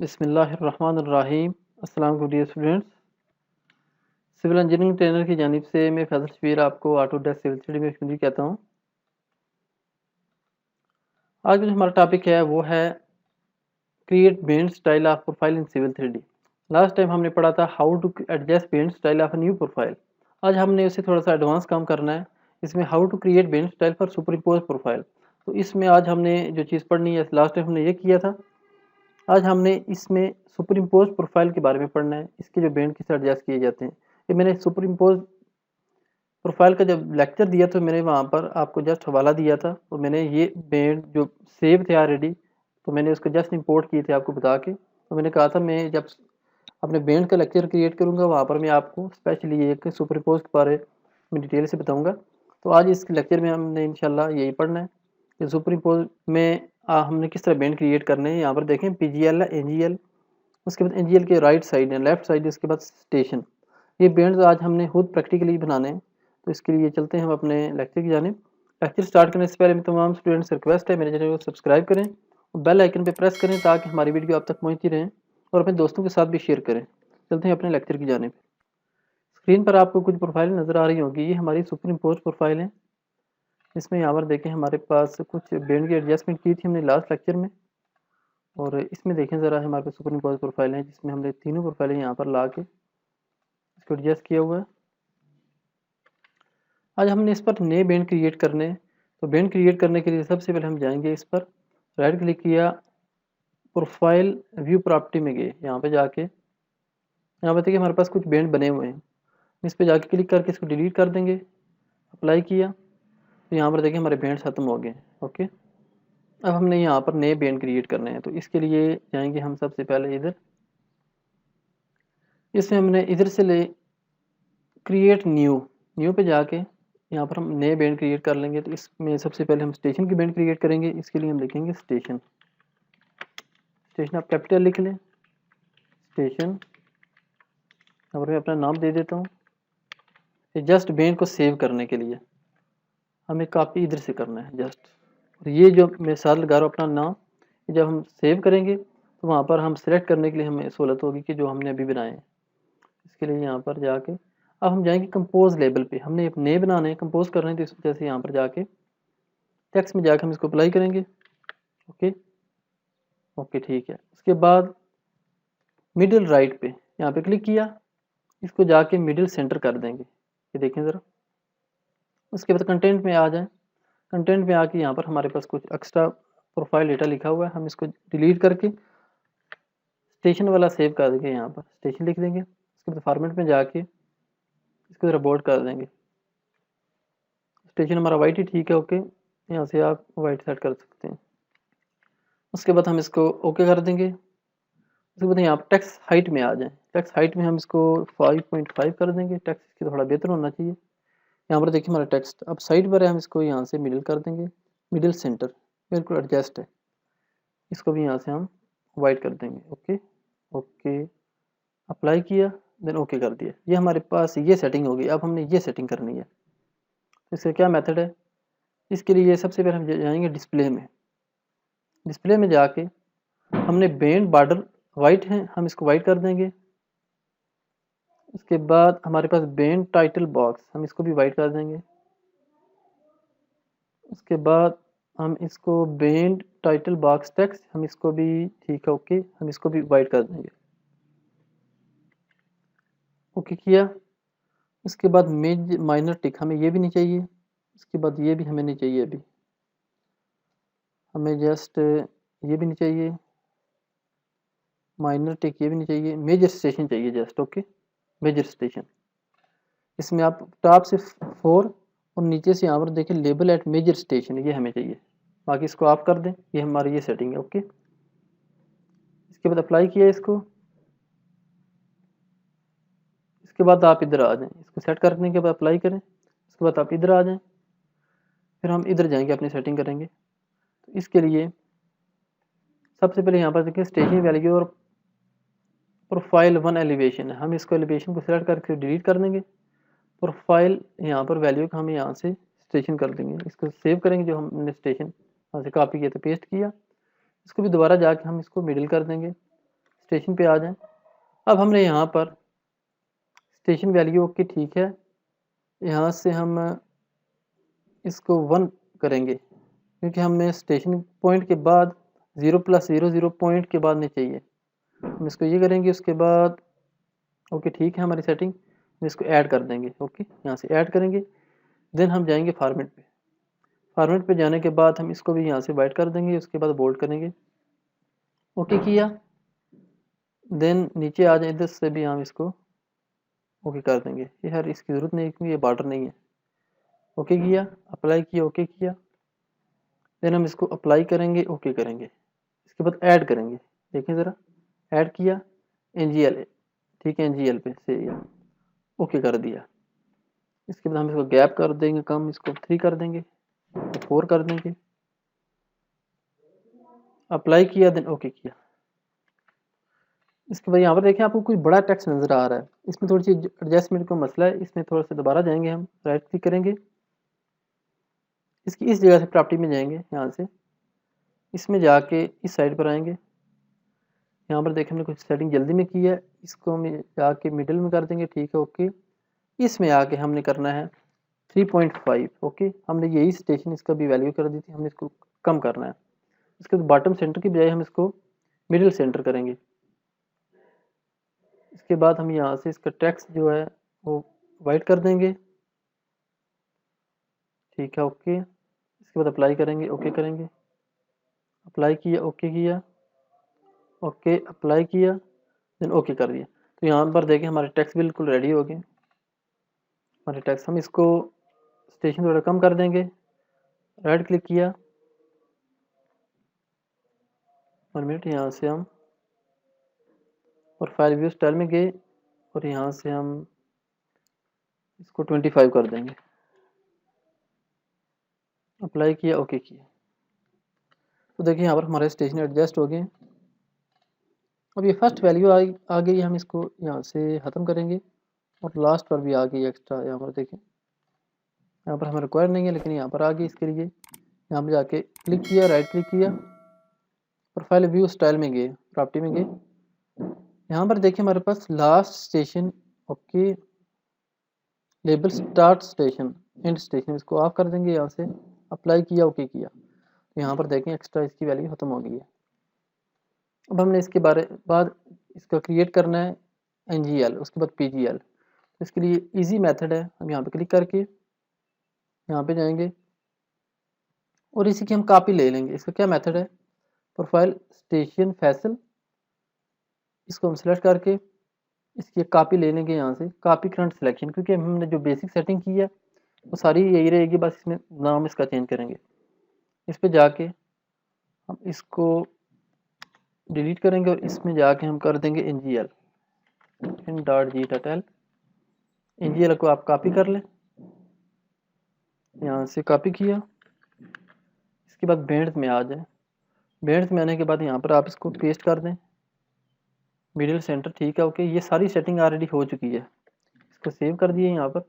बिस्मिल्लाहिर्रहमानिर्रहीम। अस्सलाम वालेकुम dear students. Civil engineering trainer की जानिब से मैं फैज़ल शबीर आपको ऑटोडेस्क सिविल स्टडी में खुशी कहता हूँ। आज जो हमारा टॉपिक है वो है create paint style of profile in civil 3D। Last time हमने पढ़ा था how to adjust paint style of a new profile. आज हमने उसे थोड़ा सा एडवांस काम करना है। इसमें how to create paint style for superimpose profile. तो इसमें आज हमने जो चीज़ पढ़नी है, लास्ट टाइम हमने ये किया था। आज हमने इसमें सुपर इम्पोज प्रोफाइल के बारे में पढ़ना है, इसके जो बैंड किस एडजस्ट किए जाते हैं। ये मैंने सुपर इम्पोज प्रोफाइल का जब लेक्चर दिया तो मैंने वहाँ पर आपको जस्ट हवाला दिया था, तो मैंने ये बैंड जो सेव थे ऑलरेडी, तो मैंने उसको जस्ट इंपोर्ट किए थे आपको बता के। तो मैंने कहा था मैं जब अपने बैंड का लेक्चर क्रिएट करूँगा वहाँ पर मैं आपको स्पेशली एक सुपर इम्पोज के बारे में डिटेल से बताऊँगा। तो आज इस लेक्चर में हमने इंशाल्लाह यही पढ़ना है कि सुपर इम्पोज में हमने किस तरह बैंड क्रिएट करने हैं। यहाँ पर देखें PGL है, NGL, उसके बाद NGL के राइट साइड है, लेफ्ट साइड, उसके बाद स्टेशन। ये बैंड्स आज हमने खुद प्रैक्टिकली बनाने हैं। तो इसके लिए चलते हैं हम अपने लेक्चर की जानिब। लेक्चर स्टार्ट करने से पहले मैं तमाम स्टूडेंट्स से रिक्वेस्ट है मेरे चैनल को सब्सक्राइब करें और बेल आइकन पे प्रेस करें ताकि हमारी वीडियो आप तक पहुंचती रहें और अपने दोस्तों के साथ भी शेयर करें। चलते हैं अपने लेक्चर की जानिब। स्क्रीन पर आपको कुछ प्रोफाइल नज़र आ रही होगी, ये हमारी सुपर इम्पोज प्रोफाइल है। इसमें यहाँ पर देखें हमारे पास कुछ बैंड की एडजस्टमेंट की थी हमने लास्ट लेक्चर में, और इसमें देखें ज़रा हमारे पास सुपर इम्पोज प्रोफाइल है जिसमें हमने तीनों प्रोफाइलें यहाँ पर ला के इसको एडजस्ट किया हुआ है। आज हमने इस पर नए बैंड क्रिएट करने हैं। तो बैंड क्रिएट करने के लिए सबसे पहले हम जाएंगे इस पर, राइट क्लिक किया, प्रोफाइल व्यू प्रॉपर्टी में गए, यहाँ पे जाके यहाँ पे देखिए हमारे पास कुछ बैंड बने हुए हैं। इस पर जाके क्लिक करके इसको डिलीट कर देंगे। अप्लाई किया तो यहाँ पर देखिए हमारे बैंड ख़त्म हो गए। ओके, अब हमने यहाँ पर नए बैंड क्रिएट करने हैं। तो इसके लिए जाएंगे हम सबसे पहले इधर, इसमें हमने इधर से ले क्रिएट न्यू पे जाके यहाँ पर हम नए बैंड क्रिएट कर लेंगे। तो इसमें सबसे पहले हम स्टेशन की बैंड क्रिएट करेंगे। इसके लिए हम लिखेंगे स्टेशन। स्टेशन आप कैपिटल लिख लें, स्टेशन। यहाँ पर मैं अपना नाम दे देता हूँ। जस्ट बैंड को सेव करने के लिए हमें कॉपी इधर से करना है जस्ट, और ये जो मैं साथ लगा रहा हूँ अपना नाम, जब हम सेव करेंगे तो वहाँ पर हम सेलेक्ट करने के लिए हमें सहूलत होगी कि जो हमने अभी बनाए हैं। इसके लिए यहाँ पर जाके अब हम जाएंगे कंपोज लेबल पे। हमने एक नए बनाने हैं, कंपोज करने हैं, तो इस वजह से यहाँ पर जाके टेक्स्ट में जाकर हम इसको अप्लाई करेंगे। ओके ओके ठीक है। उसके बाद मिडिल राइट पे यहाँ पे क्लिक किया, इसको जाके मिडिल सेंटर कर देंगे। ये देखें ज़रा। उसके बाद कंटेंट में आ जाए, कंटेंट में आके यहाँ पर हमारे पास कुछ एक्स्ट्रा प्रोफाइल डेटा लिखा हुआ है, हम इसको डिलीट करके स्टेशन वाला सेव कर देंगे। यहाँ पर स्टेशन लिख देंगे। उसके बाद फॉर्मेट में जाके इसको ज़रा बोल्ड कर देंगे। स्टेशन हमारा वाइट ही ठीक है। ओके, यहाँ से आप वाइट सेट कर सकते हैं। उसके बाद हम इसको ओके कर देंगे। उसके बाद यहाँ पर टेक्स्ट हाइट में आ जाए, टेक्स्ट हाइट में हम इसको 5.5 कर देंगे। टेक्स्ट इसकी थोड़ा बेहतर होना चाहिए। यहाँ पर देखिए हमारा टेक्स्ट अब साइड पर है, हम इसको यहाँ से मिडिल कर देंगे, मिडिल सेंटर बिल्कुल एडजस्ट है। इसको भी यहाँ से हम वाइट कर देंगे। ओके ओके, अप्लाई किया, देन ओके कर दिया। ये हमारे पास ये सेटिंग होगी। अब हमने ये सेटिंग करनी है। इसका क्या मेथड है? इसके लिए सबसे पहले हम जाएंगे डिस्प्ले में। डिस्प्ले में जाके हमने बैंड बॉर्डर वाइट है, हम इसको वाइट कर देंगे। उसके बाद हमारे पास बैंड टाइटल बॉक्स, हम इसको भी वाइट कर देंगे। उसके बाद हम इसको बैंड टाइटल बॉक्स टेक्स्ट, हम इसको भी ठीक है। ओके, हम इसको भी वाइट कर देंगे। ओके किया। उसके बाद मेज माइनर टिक हमें ये भी नहीं चाहिए। उसके बाद ये भी हमें नहीं चाहिए, अभी हमें जस्ट ये भी नहीं चाहिए, माइनर टिक ये भी नहीं चाहिए, मेजर स्टेशन चाहिए जस्ट। Okay, major station. इसमें आप टॉप से 4 और नीचे से यहाँ पर देखें लेबल एट मेजर स्टेशन, ये हमें चाहिए। बाकी इसको आप कर दें, ये हमारी ये सेटिंग है। ओके, इसके बाद अप्लाई किया इसको। इसके बाद आप इधर आ जाएं, इसको सेट करने के बाद अप्लाई करें। उसके बाद आप इधर आ जाएं, फिर हम इधर जाएंगे अपनी सेटिंग करेंगे। तो इसके लिए सबसे पहले यहाँ पर देखिए स्टेशन वैल्यू और प्रोफाइल 1 एलिवेशन है, हम इसको एलिवेशन को सिलेक्ट करके डिलीट कर देंगे। प्रोफाइल यहाँ पर वैल्यू का हम यहाँ से स्टेशन कर देंगे। इसको सेव करेंगे, जो हमने स्टेशन यहाँ से कॉपी किया था पेस्ट किया। इसको भी दोबारा जाके हम इसको मिडिल कर देंगे। स्टेशन पे आ जाएं। अब हमने यहाँ पर स्टेशन वैल्यू ओके ठीक है, यहाँ से हम इसको 1 करेंगे क्योंकि हमें स्टेशन पॉइंट के बाद 0+00 पॉइंट के बाद नहीं चाहिए। हम इसको ये करेंगे, उसके बाद ओके ठीक है हमारी सेटिंग, हम इसको ऐड कर देंगे। ओके, यहाँ से ऐड करेंगे, देन हम जाएंगे फॉर्मेट पे। फॉर्मेट पे जाने के बाद हम इसको भी यहाँ से वाइट कर देंगे, उसके बाद बोल्ड करेंगे। ओके किया, देन नीचे आ जाए, इधर से भी हम इसको ओके कर देंगे। ये हर इसकी ज़रूरत नहीं क्योंकि ये बॉर्डर नहीं है। ओके किया, अप्लाई किया, ओके किया, देन हम इसको अप्लाई करेंगे, ओके करेंगे, इसके बाद ऐड करेंगे। देखें ज़रा, ऐड किया NGL, ठीक है, NGL पे से ओके कर दिया। इसके बाद हम इसको गैप कर देंगे कम, इसको 3 कर देंगे, 4 कर देंगे, अप्लाई किया, देन ओके किया। इसके बाद यहाँ पर देखें आपको कोई बड़ा टेक्स्ट नज़र आ रहा है, इसमें थोड़ी सी एडजस्टमेंट का मसला है, इसमें थोड़ा सा दोबारा जाएंगे, हम राइट क्लिक करेंगे, इसकी इस जगह से प्रॉपर्टी में जाएंगे, यहाँ से इसमें जाके इस साइड पर आएंगे। यहाँ पर देखें हमने कुछ सेटिंग जल्दी में की है, इसको हम जाके मिडिल में कर देंगे, ठीक है ओके। इसमें आके हमने करना है 3.5, ओके। हमने यही स्टेशन इसका भी वैल्यू कर दी थी, हमने इसको कम करना है। इसके बाद बॉटम सेंटर की बजाय हम इसको मिडिल सेंटर करेंगे। इसके बाद हम यहाँ से इसका टेक्स्ट जो है वो वाइट कर देंगे, ठीक है ओके। इसके बाद अप्लाई करेंगे, ओके करेंगे, अप्लाई किया, ओके किया, ओके अप्लाई किया, देन ओके कर दिया। तो यहाँ पर देखें हमारे टेक्स्ट बिल्कुल रेडी हो गए। हमारे टेक्स्ट, हम इसको स्टेशन थोड़ा कम कर देंगे, राइट क्लिक किया, 1 मिनट, यहाँ से हम प्रोफाइल व्यू स्टाइल में गए और यहाँ से हम इसको 25 कर देंगे, अप्लाई किया, ओके किया। तो देखिए यहाँ पर हमारे स्टेशन एडजस्ट हो गए। अब ये फर्स्ट वैल्यू आ गई, हम इसको यहाँ से ख़त्म करेंगे और लास्ट पर भी आ गई एक्स्ट्रा। यहाँ पर देखें, यहाँ पर हमें रिक्वायर नहीं है लेकिन यहाँ पर आ गई। इसके लिए यहाँ पर जाके क्लिक किया, राइट क्लिक किया, प्रोफाइल व्यू स्टाइल में गए, प्रॉपर्टी में गए। यहाँ पर देखिए हमारे पास last station, okay, label start station, end station, इसको ऑफ कर देंगे। यहाँ से अप्लाई किया, ओके किया, तो यहाँ पर देखें एक्स्ट्रा इसकी वैल्यू ख़त्म हो गई है। अब हमने इसके बाद इसका क्रिएट करना है NGL, उसके बाद PGL। तो इसके लिए इजी मेथड है, हम यहाँ पे क्लिक करके यहाँ पे जाएंगे और इसी की हम कॉपी ले लेंगे। इसका क्या मेथड है, प्रोफाइल स्टेशन फैसल, इसको हम सेलेक्ट करके इसकी कॉपी ले लेंगे यहाँ से, कॉपी करंट सिलेक्शन, क्योंकि हमने जो बेसिक सेटिंग की है वो सारी यही रहेगी, बस इसमें नाम इसका चेंज करेंगे। इस पर जाके हम इसको डिलीट करेंगे और इसमें जाके हम कर देंगे NGL, in.gtatel। NGL को आप कॉपी कर लें, यहाँ से कॉपी किया। इसके बाद बेंड्स में आ जाए, बेंड्स में आने के बाद यहाँ पर आप इसको पेस्ट कर दें, मिडिल सेंटर, ठीक है ओके। ये सारी सेटिंग ऑलरेडी हो चुकी है, इसको सेव कर दिए यहाँ पर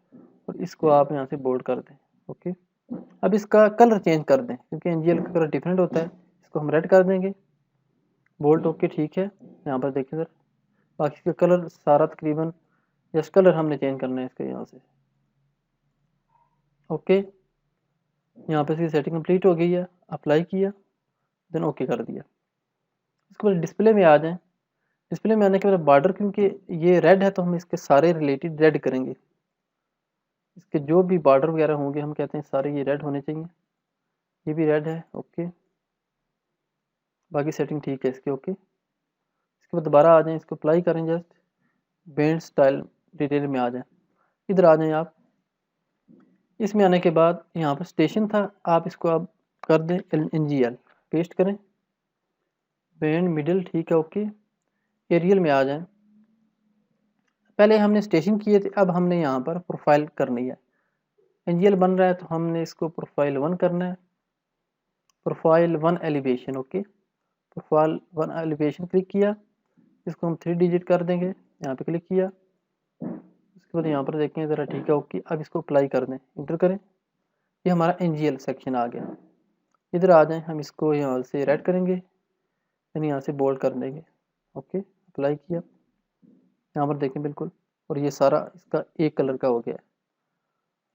और इसको आप यहाँ से बोल्ड कर दें, ओके। अब इसका कलर चेंज कर दें क्योंकि NGL का कलर डिफरेंट होता है, इसको हम रेड कर देंगे, बोल्ड, ओके ठीक है। यहाँ पर देखिए सर, बाकी इसका कलर सारा तकरीबन जस्ट कलर हमने चेंज करना है इसका, यहाँ से ओके। यहाँ पे इसकी सेटिंग कंप्लीट हो गई है, अप्लाई किया, देन ओके कर दिया। इसके बाद डिस्प्ले में आ जाएं। डिस्प्ले में आने के बाद बॉर्डर, क्योंकि ये रेड है तो हम इसके सारे रिलेटेड रेड करेंगे, इसके जो भी बॉर्डर वगैरह होंगे हम कहते हैं सारे ये रेड होने चाहिए। ये भी रेड है, ओके, बाकी सेटिंग ठीक है इसकी, ओके। इसके बाद दोबारा आ जाएं, इसको अप्लाई करें, जस्ट बेंड स्टाइल डिटेल में आ जाएं, इधर आ जाएं आप। इसमें आने के बाद यहाँ पर स्टेशन था, आप इसको अब कर दें NGL, पेस्ट करें, बेंड मिडिल, ठीक है ओके। एरियल में आ जाएं, पहले हमने स्टेशन किए थे, अब हमने यहाँ पर प्रोफाइल करनी है। NGL बन रहा है तो हमने इसको प्रोफाइल 1 करना है, profile 1 elevation, okay. Profile 1 elevation click किया, इसको हम 3 डिजिट कर देंगे, यहाँ पे क्लिक किया। उसके बाद यहाँ पर देखें ज़रा, ठीक है ओके। अब इसको अप्लाई कर दें, इंटर करें, ये हमारा NGL सेक्शन आ गया। इधर आ जाएं, हम इसको यहाँ से रेड करेंगे, यानी यहाँ से बोल्ड कर देंगे, ओके, अप्लाई किया, यहाँ पर देखें बिल्कुल, और ये सारा इसका एक कलर का हो गया है।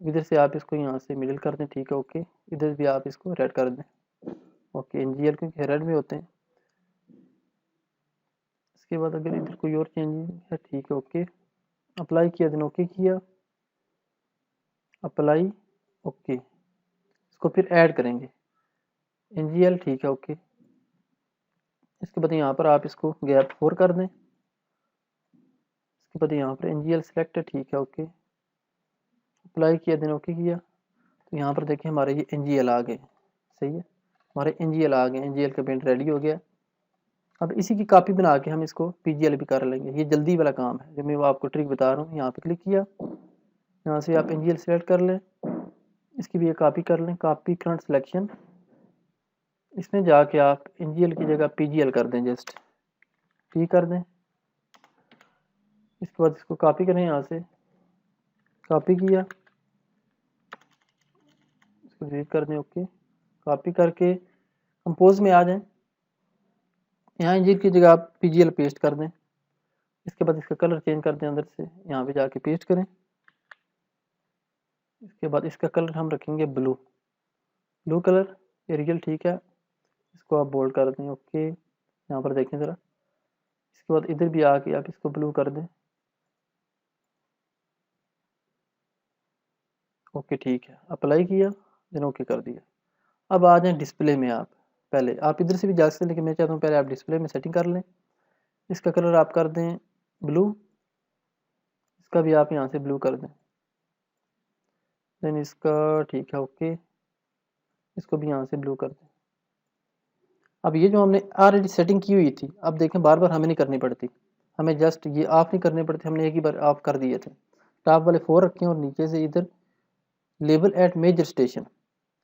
इधर से आप इसको यहाँ से मिडिल कर दें, ठीक है ओके। इधर भी आप इसको रेड कर दें, ओके। एनजीएल क्योंकि रेड में होते हैं। इसके बाद अगर इधर कोई और चेंज है, ठीक है ओके। अप्लाई किया, देन ओके किया, अप्लाई, ओके। इसको फिर ऐड करेंगे एनजीएल, ठीक है ओके। इसके बाद यहाँ पर आप इसको गैप 4 कर दें। इसके बाद यहाँ पर एनजीएल सेलेक्ट है, ठीक है ओके। अप्लाई किया, देन ओके किया, तो यहाँ पर देखें हमारे ये एनजीएल आ गए, सही है, हमारे एनजीएल आ गए, एनजीएल का पेंट रेडी हो गया। अब इसी की कॉपी बना के हम इसको पीजीएल भी कर लेंगे। ये जल्दी वाला काम है जो मैं वो आपको ट्रिक बता रहा हूँ। यहाँ पे क्लिक किया, यहाँ से आप एनजीएल सेलेक्ट कर लें, इसकी भी एक कॉपी कर लें, कॉपी करंट सिलेक्शन। इसमें जाके आप एनजीएल की जगह पीजीएल कर दें, जस्ट पी कर दें। इसके बाद इसको कॉपी करें, यहाँ से कॉपी किया, इसको डिलीट कर दें, ओके। कॉपी करके कंपोज में आ जाएं, यहाँ एनजीएल की जगह आप पीजीएल पेस्ट कर दें। इसके बाद इसका कलर चेंज कर दें, अंदर से यहाँ पे जाके पेस्ट करें। इसके बाद इसका कलर हम रखेंगे ब्लू, ब्लू कलर एरियल, ठीक है। इसको आप बोल्ड कर दें, ओके। यहाँ पर देखें ज़रा। इसके बाद इधर भी आके आप इसको ब्लू कर दें, ओके ठीक है। अप्लाई किया, देन ओके कर दिया। अब आ जाएं डिस्प्ले में। आप पहले आप इधर से भी जा सकते हैं, लेकिन मैं चाहता हूँ पहले आप डिस्प्ले में सेटिंग कर लें। इसका कलर आप कर दें ब्लू, इसका भी आप यहाँ से ब्लू कर दें, देन इसका, ठीक है ओके। इसको भी यहाँ से ब्लू कर दें। अब ये जो हमने ऑलरेडी सेटिंग की हुई थी, अब देखें बार बार हमें नहीं करनी पड़ती, हमें जस्ट ये ऑफ नहीं करने पड़ते, हमने एक ही बार ऑफ कर दिए थे। टॉप वाले 4 रखें और नीचे से इधर लेबल एट मेजर स्टेशन,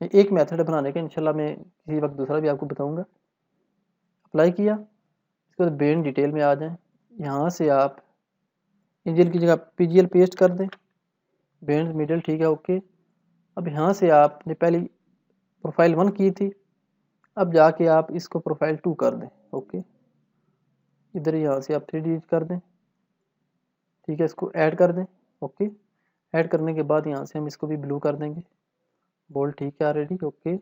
एक मेथड है बनाने का, इंशाल्लाह मैं किसी वक्त दूसरा भी आपको बताऊंगा। अप्लाई किया, इसके बाद बेन डिटेल में आ जाएं, यहाँ से आप एनजीएल की जगह पीजीएल पेस्ट कर दें, बेन मिडल, ठीक है ओके। अब यहाँ से आपने पहली प्रोफाइल 1 की थी, अब जाके आप इसको प्रोफाइल 2 कर दें, ओके। इधर यहाँ से आप 3 डिलीट कर दें, ठीक है। इसको ऐड कर दें, ओके। ऐड करने के बाद यहाँ से हम इसको भी ब्लू कर देंगे, बोल्ड, ठीक है ऑलरेडी, ओके।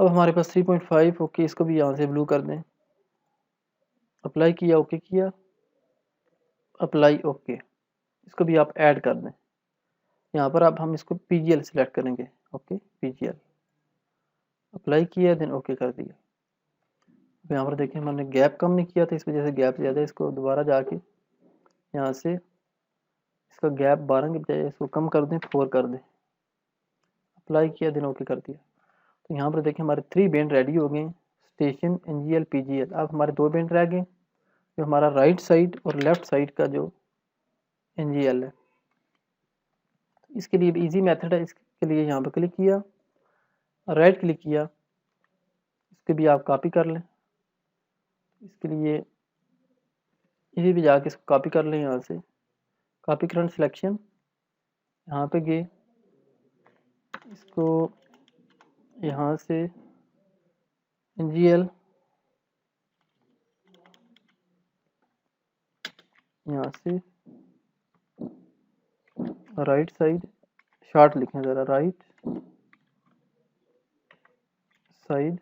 अब हमारे पास 3.5, ओके। इसको भी यहाँ से ब्लू कर दें, अप्लाई किया, ओके किया, अप्लाई, ओके। इसको भी आप ऐड कर दें। यहाँ पर अब हम इसको पीजीएल सेलेक्ट करेंगे, ओके, पीजीएल। अप्लाई किया, देन ओके कर दिया। अब यहाँ पर देखें हमने गैप कम नहीं किया था, इस वजह से गैप ज़्यादा है। इसको दोबारा जाके यहाँ से इसका गैप 12 की बजाय इसको कम कर दें, 4 कर दें। अप्लाई किया, देन ओके कर दिया। तो यहाँ पर देखें हमारे 3 बैंड रेडी हो गए, स्टेशन, एनजीएल, पीजीएल। अब हमारे 2 बैंड रह गए, जो हमारा राइट साइड और लेफ्ट साइड का जो एनजीएल है। इसके लिए भी इजी मेथड है। इसके लिए यहाँ पर क्लिक किया, राइट क्लिक किया, इसके भी आप कॉपी कर लें। इसके लिए इसी भी जाके इसको कॉपी कर लें, यहाँ से कॉपी करंट सिलेक्शन, यहाँ पे गए, इसको यहाँ से एनजीएल, यहाँ से राइट साइड, शॉर्ट लिखें ज़रा, राइट साइड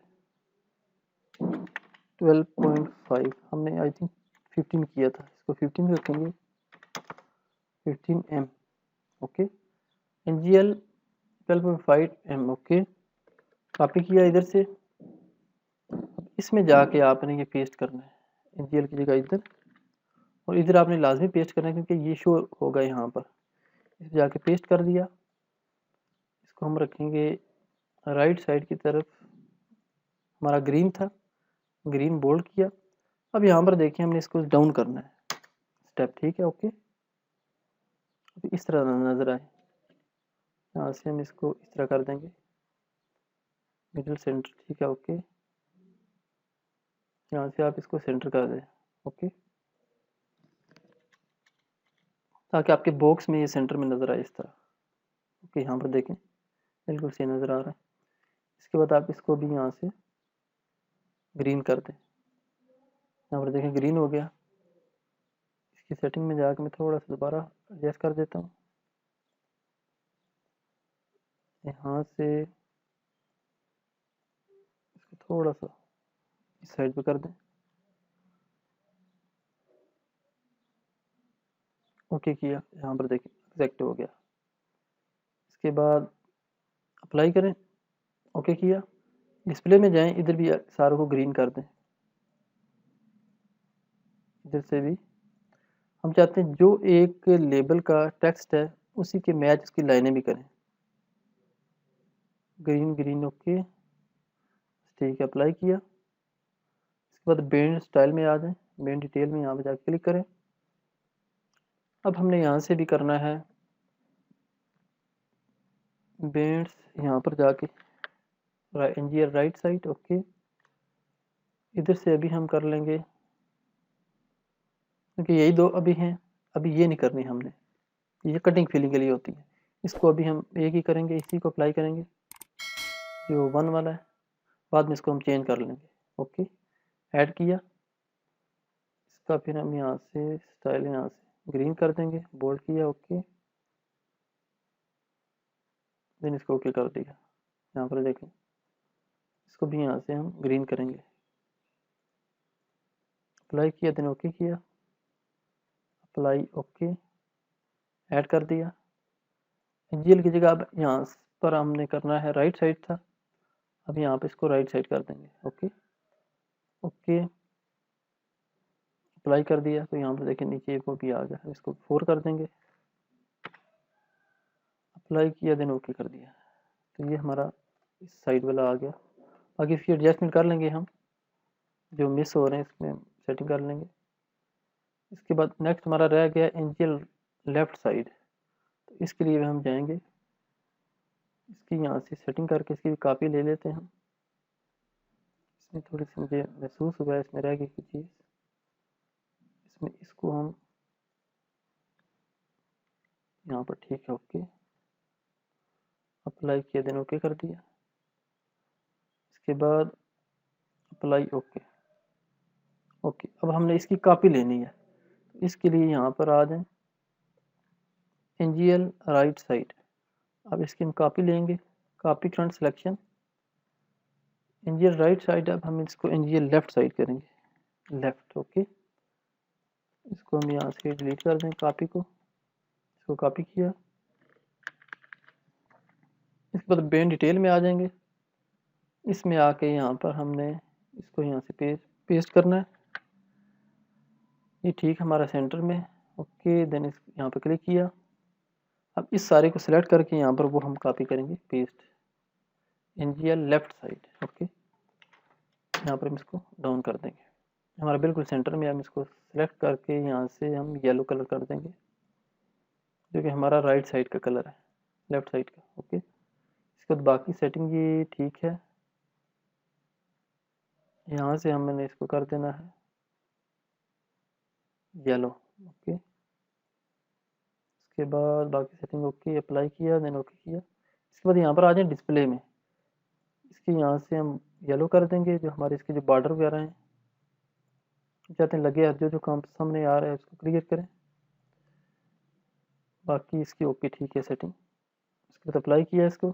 12.5, हमने आई थिंक 15 किया था, इसको 15 रखेंगे, 15 M, okay. NGL 12.5 M, okay. Copy किया इधर से, अब इसमें जाके आपने ये पेस्ट करना है, एनजीएल की जगह इधर, और इधर आपने लाजमी पेस्ट करना है क्योंकि ये शो होगा यहाँ पर। इस जाके पेस्ट कर दिया। इसको हम रखेंगे राइट साइड की तरफ, हमारा ग्रीन था, ग्रीन बोल्ड किया। अब यहाँ पर देखिए हमने इसको डाउन करना है स्टेप, ठीक है ओके। अब इस तरह नज़र आए, यहाँ से हम इसको इस तरह कर देंगे, मिडिल सेंटर, ठीक है ओके। यहाँ से आप इसको सेंटर कर दें, ओके, ताकि आपके बॉक्स में ये सेंटर में नज़र आए इस तरह, ओके। यहाँ पर देखें बिल्कुल सही नज़र आ रहा है। इसके बाद आप इसको भी यहाँ से ग्रीन कर दें, यहाँ पर देखें ग्रीन हो गया। इसकी सेटिंग में जाकर मैं थोड़ा सा दोबारा एडजस्ट कर देता हूँ। यहाँ से इसको थोड़ा सा इस साइड पे कर दें। ओके किया, यहाँ पर देखिए एग्जैक्ट हो गया। इसके बाद अप्लाई करें, ओके किया। डिस्प्ले में जाएं, इधर भी सारों को ग्रीन कर दें। इधर से भी हम चाहते हैं जो एक लेबल का टेक्स्ट है उसी के मैच उसकी लाइनें भी करें। ग्रीन ग्रीन ओके, ठीक है, अप्लाई किया। इसके बाद बेंड स्टाइल में आ जाएं, बेंड डिटेल में यहाँ पे जाकर क्लिक करें। अब हमने यहाँ से भी करना है बेंड्स, यहाँ पर जाके एंजियर राइट साइड, ओके। इधर से अभी हम कर लेंगे क्योंकि यही दो अभी हैं, अभी ये नहीं करनी हमने, ये कटिंग फिलिंग के लिए होती है। इसको अभी हम एक ही करेंगे, इसी को अप्लाई करेंगे जो 1 वाला है, बाद में इसको हम चेंज कर लेंगे। ओके, ऐड किया। इसका फिर हम यहाँ से स्टाइल यहाँ से ग्रीन कर देंगे, बोल्ड किया, ओके। देन इसको ओके कर दिया। यहाँ पर देखें, इसको भी यहाँ से हम ग्रीन करेंगे, अप्लाई किया, देन ओके किया, अप्लाई, ओके, ऐड कर दिया। एनजीएल की जगह अब यहाँ पर हमने करना है राइट साइड था, अब यहाँ पे इसको राइट साइड कर देंगे, ओके। ओके, अप्लाई कर दिया तो यहाँ पर देखें नीचे को भी आ गया, इसको 4 कर देंगे, अप्लाई किया, देन ओके कर दिया। तो ये हमारा इस साइड वाला आ गया। बाकी इसकी एडजस्टमेंट कर लेंगे हम, जो मिस हो रहे हैं इसमें सेटिंग कर लेंगे। इसके बाद नेक्स्ट हमारा रह गया एनजीएल लेफ्ट साइड। तो इसके लिए हम जाएंगे, इसकी यहाँ से सेटिंग करके इसकी भी कॉपी ले लेते हैं हम। इसमें थोड़ी सी मुझे महसूस हुआ है इसमें रह गई कोई चीज़, इसमें इसको हम यहाँ पर, ठीक है, ओके, अप्लाई किया, देन ओके कर दिया। इसके बाद अप्लाई, ओके। ओके, अब हमने इसकी कॉपी लेनी है, तो इसके लिए यहाँ पर आ जाएं, एनजीएल राइट साइड। अब इसकी हम कॉपी लेंगे, copy current selection, NGL right side. अब हम इसको एनजीएल लेफ्ट साइड करेंगे, लेफ्ट, ओके। इसको हम यहाँ से डिलीट कर दें कॉपी को, इसको कॉपी किया। इसके बाद बेन डिटेल में आ जाएंगे, इसमें आके यहाँ पर हमने इसको यहाँ से पेस्ट करना है। ये ठीक हमारा सेंटर में, ओके। देन इस यहाँ पर क्लिक किया। अब इस सारे को सिलेक्ट करके यहाँ पर वो हम कॉपी करेंगे, paste, NGL left side, okay. यहाँ पर हम इसको डाउन कर देंगे, हमारा बिल्कुल सेंटर में। हम इसको सिलेक्ट करके यहाँ से हम येलो कलर कर देंगे, जो कि हमारा राइट साइड का कलर है, लेफ्ट साइड का, ओके। इसके बाद बाकी सेटिंग ये ठीक है, यहाँ से हमने इसको कर देना है येलो, ओके। इसके बाद बाकी सेटिंग ओके, अप्लाई किया, देन ओके किया। इसके बाद यहाँ पर आ जाए डिस्प्ले में, इसके यहाँ से हम येलो कर देंगे, जो हमारे इसके जो बॉर्डर वगैरह हैं चाहते हैं लगे, जो जो काम सामने आ रहा है उसको क्लियर करें। बाकी इसकी ओके, ठीक है सेटिंग। इसके बाद अप्लाई किया इसको,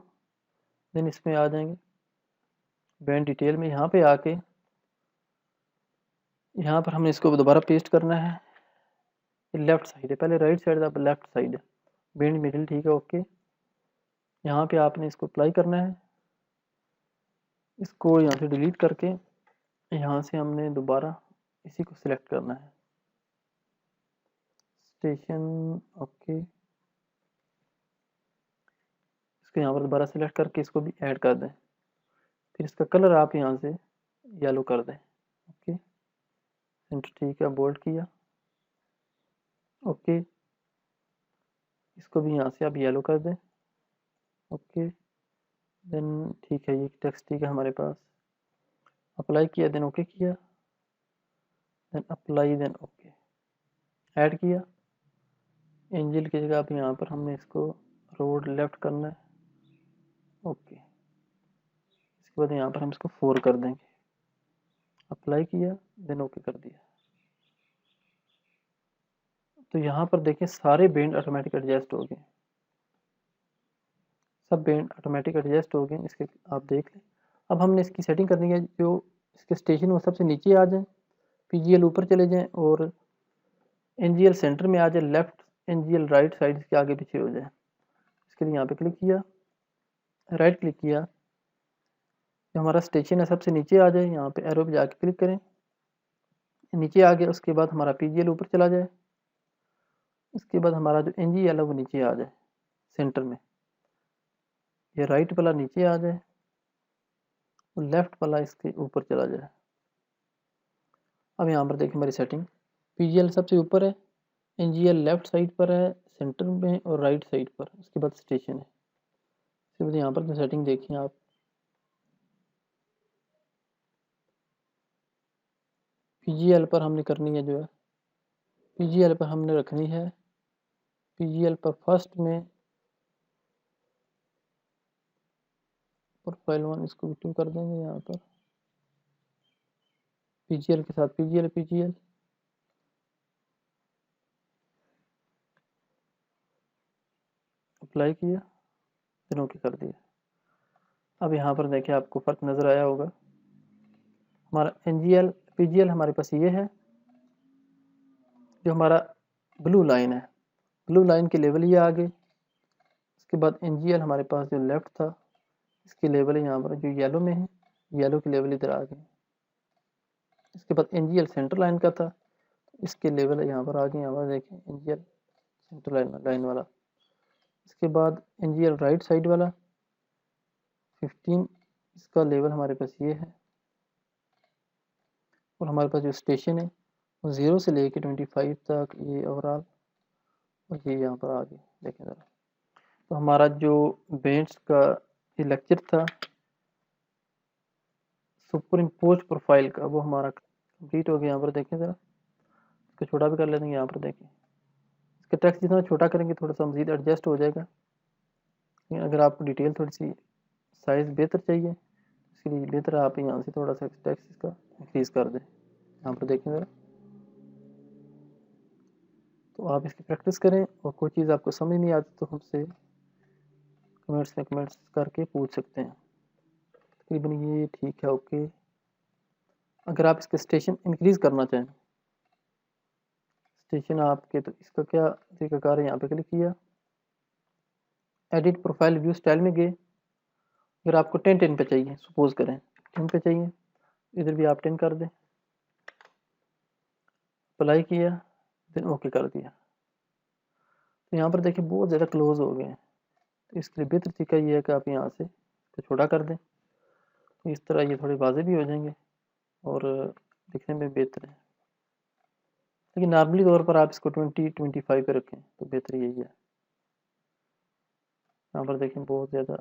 देन इसमें आ जाएंगे बैंड डिटेल में, यहाँ पे आके यहाँ पर हमने इसको दोबारा पेस्ट करना है। लेफ्ट साइड है, पहले राइट साइड था, लेफ्ट साइड है, बैंड मिडिल, ठीक है, ओके। यहाँ पे आपने इसको अप्लाई करना है, इसको यहाँ से डिलीट करके यहाँ से हमने दोबारा इसी को सिलेक्ट करना है, स्टेशन, ओके। इसको यहाँ पर दोबारा सिलेक्ट करके इसको भी ऐड कर दें। फिर इसका कलर आप यहाँ से येलो कर दें, ओके। सेंटर ठीक है, बोल्ड किया, ओके। इसको भी यहाँ से आप येलो कर दें, ओके। देन ठीक है, ये टेक्स्ट ठीक है हमारे पास। अप्लाई किया, देन ओके किया, then apply, then okay, add किया। एंजल की जगह आप यहाँ पर हमने इसको रोड लेफ्ट करना है, ओके। इसके बाद यहाँ पर हम इसको 4 कर देंगे, अप्लाई किया, देन ओके कर दिया। तो यहाँ पर देखिए सारे बेंड ऑटोमेटिक एडजस्ट हो गए, सब बेंड ऑटोमेटिक एडजस्ट हो गए। इसके आप देख लें। अब हमने इसकी सेटिंग करनी है, जो इसके स्टेशन वो सबसे नीचे आ जाए, पीजीएल ऊपर चले जाएं और एनजीएल सेंटर में आ जाए, लेफ्ट एनजीएल राइट साइड के आगे पीछे हो जाए। इसके लिए यहाँ पे क्लिक किया, राइट क्लिक किया, जो हमारा स्टेशन है सबसे नीचे आ जाए, यहाँ पे एरो पे जाके क्लिक करें, नीचे आ गया। उसके बाद हमारा पीजीएल ऊपर चला जाए, उसके बाद हमारा जो एनजीएल है वो नीचे आ जाए सेंटर में, ये राइट वाला नीचे आ जाए और लेफ्ट वाला इसके ऊपर चला जाए। अब यहाँ पर देखिए हमारी सेटिंग, पीजीएल सबसे ऊपर है, एनजीएल लेफ्ट साइड पर है, सेंटर में और राइट साइड पर, उसके बाद स्टेशन है। उसके बाद यहाँ पर जो सेटिंग देखिए आप, पीजीएल पर हमने करनी है, जो है पीजीएल पर हमने रखनी है, पीजीएल पर फर्स्ट में प्रोफाइल 1 इसको भी 2 कर देंगे। यहाँ पर पीजीएल के साथ पीजीएल अप्लाई किया, फिर ओके कर दिया। अब यहाँ पर देखिए आपको फ़र्क नज़र आया होगा, हमारा एनजीएल पीजीएल हमारे पास ये है, जो हमारा ब्लू लाइन है, ब्लू लाइन के लेवल ये आ गए। उसके बाद एनजीएल हमारे पास जो लेफ्ट था, इसके लेवल है यहाँ पर जो येलो में है, येलो के लेवल इधर आ गए। इसके बाद एनजीएल सेंटर लाइन का था, इसके लेवल यहाँ पर आ गए, यहाँ पर देखें एनजीएल सेंटर लाइन वाला। इसके बाद एनजीएल राइट साइड वाला 15, इसका लेवल हमारे पास ये है, और हमारे पास जो स्टेशन है वो 0 से लेके 25 तक ये ओवरऑल, और ये यहाँ पर आ गए। देखें ज़रा, तो हमारा जो बेंड्स का ये लेक्चर था सुपर इम्पोज प्रोफाइल का, वो हमारा कंप्लीट हो गया। यहाँ पर देखें ज़रा, इसको छोटा भी कर लेते हैं। यहाँ पर देखें, इसका टेक्स्ट जितना छोटा करेंगे थोड़ा सा मज़ीद एडजस्ट हो जाएगा, लेकिन अगर आपको डिटेल थोड़ी सी साइज़ बेहतर चाहिए, इसके लिए बेहतर आप यहाँ से थोड़ा सा टेक्स्ट इसका इंक्रीज़ कर दें। यहाँ पर देखें ज़रा, तो आप इसकी प्रैक्टिस करें, और कोई चीज़ आपको समझ नहीं आती तो हमसे कमेंट्स करके पूछ सकते हैं। तकरीबन ये ठीक है, ओके। अगर आप इसके स्टेशन इंक्रीज़ करना चाहें, स्टेशन आपके, तो इसका क्या तरीकाकार है, यहाँ पे क्लिक किया, एडिट प्रोफाइल व्यू स्टाइल में गए। अगर आपको 10 पे चाहिए, सपोज करें 10 पे चाहिए, इधर भी आप 10 कर दें, अप्लाई किया, देन ओके कर दिया। तो यहाँ पर देखिए बहुत ज़्यादा क्लोज हो गए हैं, तो इसके लिए बेहतर तरीका ये है कि आप यहाँ से इसको छोटा कर दें, तो इस तरह ये थोड़े वाज़ेह भी हो जाएंगे और दिखने में बेहतर है। लेकिन नॉर्मली तौर पर आप इसको 20-25 पे रखें तो बेहतर यही है। यहाँ पर देखें बहुत ज़्यादा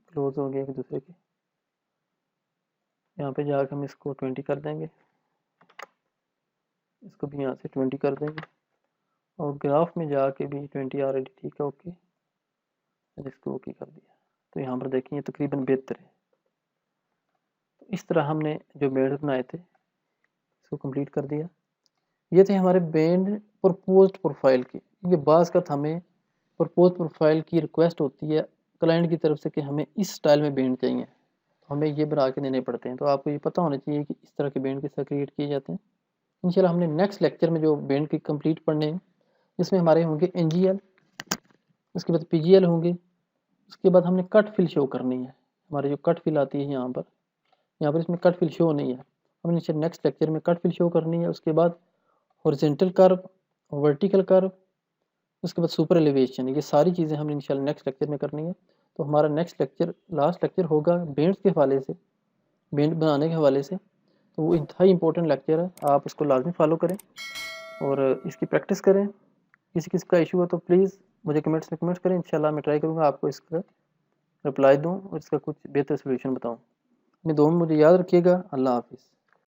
क्लोज हो गए एक दूसरे के। यहाँ पे जाकर हम इसको 20 कर देंगे, इसको भी यहाँ से 20 कर देंगे, और ग्राफ में जाके भी 20 ऑलरेडी ठीक है, ओके, इसको ओके कर दिया। तो यहाँ पर देखें ये तकरीबन बेहतर है। तो इस तरह हमने जो बेंड बनाए थे इसको कंप्लीट कर दिया। ये थे हमारे बेंड प्रपोज्ड प्रोफाइल के। ये बाज़ का हमें प्रपोज प्रोफाइल की रिक्वेस्ट होती है क्लाइंट की तरफ से कि हमें इस स्टाइल में बेंड चाहिए, तो हमें ये बना के देने पड़ते हैं। तो आपको ये पता होना चाहिए कि इस तरह के बेंड किस तरह क्रिएट किए जाते हैं। इंशाल्लाह हमने नेक्स्ट लेक्चर में जो बेंड की कंप्लीट पढ़ने हैं, इसमें हमारे होंगे एनजीएल, उसके बाद पीजीएल होंगे, उसके बाद हमने कट फिल शो करनी है। हमारी जो कट फिल आती है यहाँ पर इसमें कट फिल शो नहीं है, हमने नेक्स्ट लेक्चर में कट फिल शो करनी है। उसके बाद हॉरिजॉन्टल कर्व, वर्टिकल कर्व, उसके बाद सुपर एलिवेशन, ये सारी चीज़ें हमने इंशाल्लाह नेक्स्ट लेक्चर में करनी है। तो हमारा नेक्स्ट लेक्चर लास्ट लेक्चर होगा बेंड्स के हवाले से, बेंड बनाने के हवाले से। तो वो इंतहाई इंपॉर्टेंट लेक्चर है, आप उसको लाजमी फॉलो करें और इसकी प्रैक्टिस करें। किसी किसी का इशू हो तो प्लीज़ मुझे कमेंट्स में कमेंट्स करें, इंशाल्लाह मैं ट्राई करूँगा आपको इसका रिप्लाई दूँ और इसका कुछ बेहतर सोल्यूशन बताऊँ। अपनी दुआ में मुझे याद रखिएगा। अल्लाह हाफिज़।